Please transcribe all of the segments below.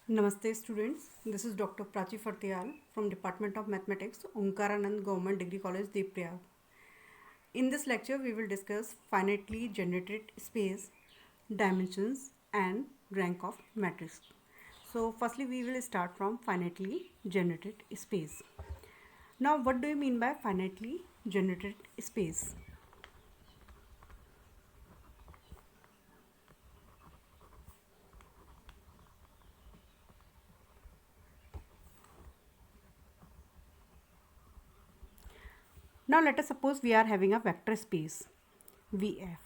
Namaste students, this is Dr. Prachi Fartiyal from Department of Mathematics, Omkaranand Government Degree College, Deepprayag. In this lecture, we will discuss finitely generated space, dimensions and rank of matrix. So firstly, we will start from finitely generated space. Now, what do you mean by finitely generated space? Now, let us suppose we are having a vector space VF.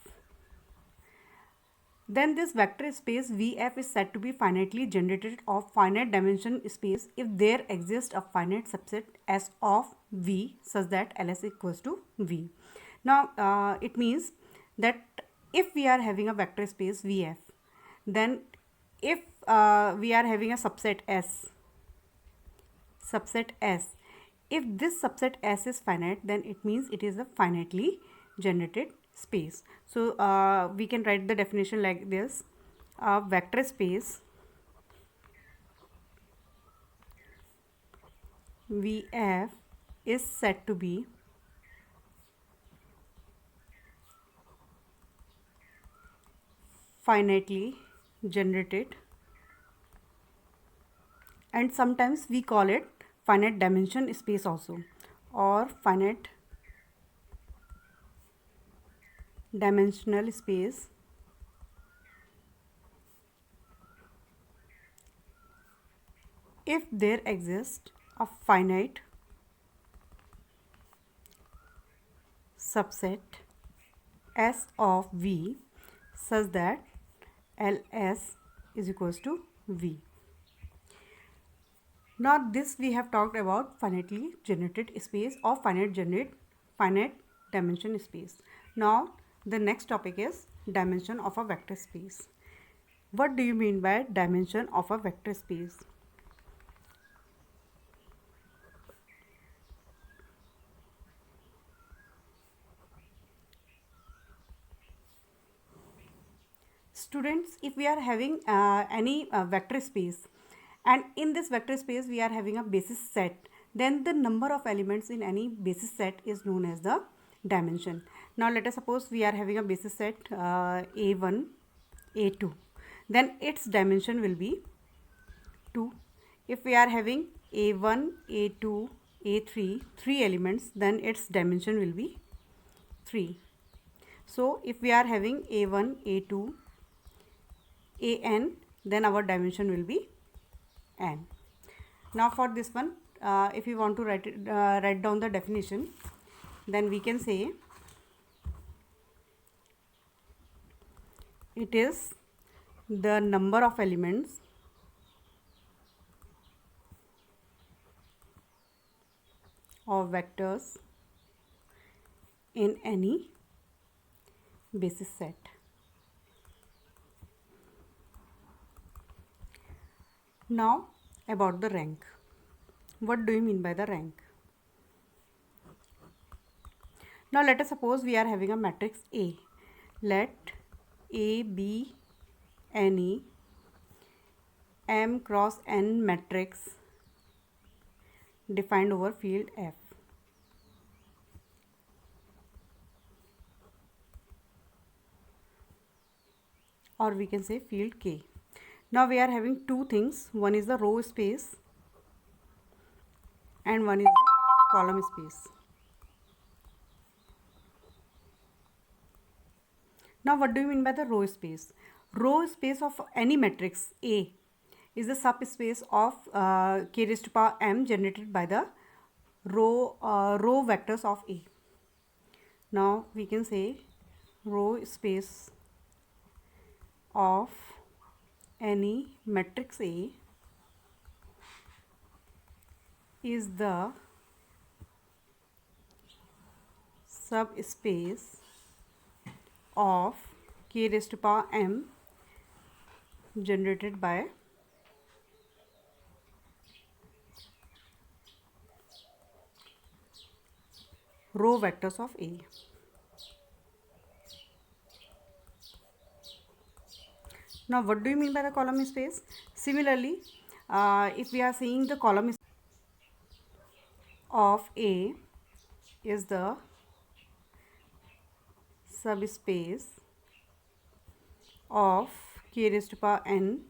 Then this vector space VF is said to be finitely generated of finite dimension space if there exists a finite subset S of V such that LS equals to V. Now it means that if we are having a vector space VF, then if we are having a subset S, if this subset S is finite, then it means it is a finitely generated space. So we can write the definition like this: a vector space VF is said to be finitely generated, and sometimes we call it finite dimension space also, or finite dimensional space if there exists a finite subset S of V such that LS is equals to V. Now this we have talked about finitely generated space or finite dimension space. Now the next topic is dimension of a vector space. What do you mean by dimension of a vector space? Students, if we are having any vector space, and in this vector space we are having a basis set, then the number of elements in any basis set is known as the dimension. Now let us suppose we are having a basis set A1, A2, then its dimension will be 2. If we are having A1, A2, A3, 3 elements, then its dimension will be 3. So if we are having A1, A2, an, then our dimension will be n. Now for this one, if you want to write down the definition, then we can say it is the number of elements of vectors in any basis set. Now about the rank. What do you mean by the rank? Now let us suppose we are having a matrix A. Let A be any M cross N matrix defined over field F. Or we can say field K. Now we are having two things. One is the row space and one is the column space. Now what do you mean by the row space? Row space of any matrix A is the subspace of k raised to power m generated by the row vectors of A. Now we can say row space of any matrix A is the subspace of k raised to power m generated by row vectors of A. Now what do you mean by the column space? Similarly, If we are seeing the column of A is the subspace of k raised to power n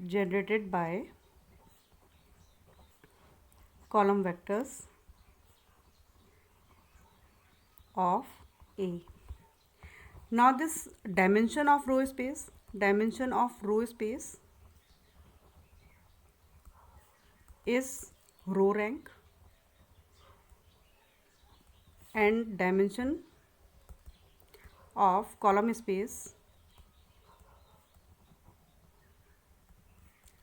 generated by column vectors of A. Now this dimension of row space is row rank, and dimension of column space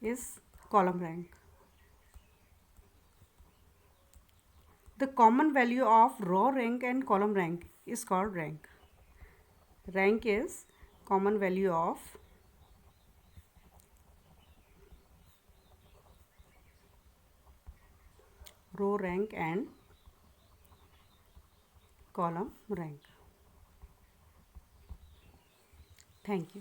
is column rank. The common value of row rank and column rank is called rank. Rank is common value of row rank and column rank. Thank you.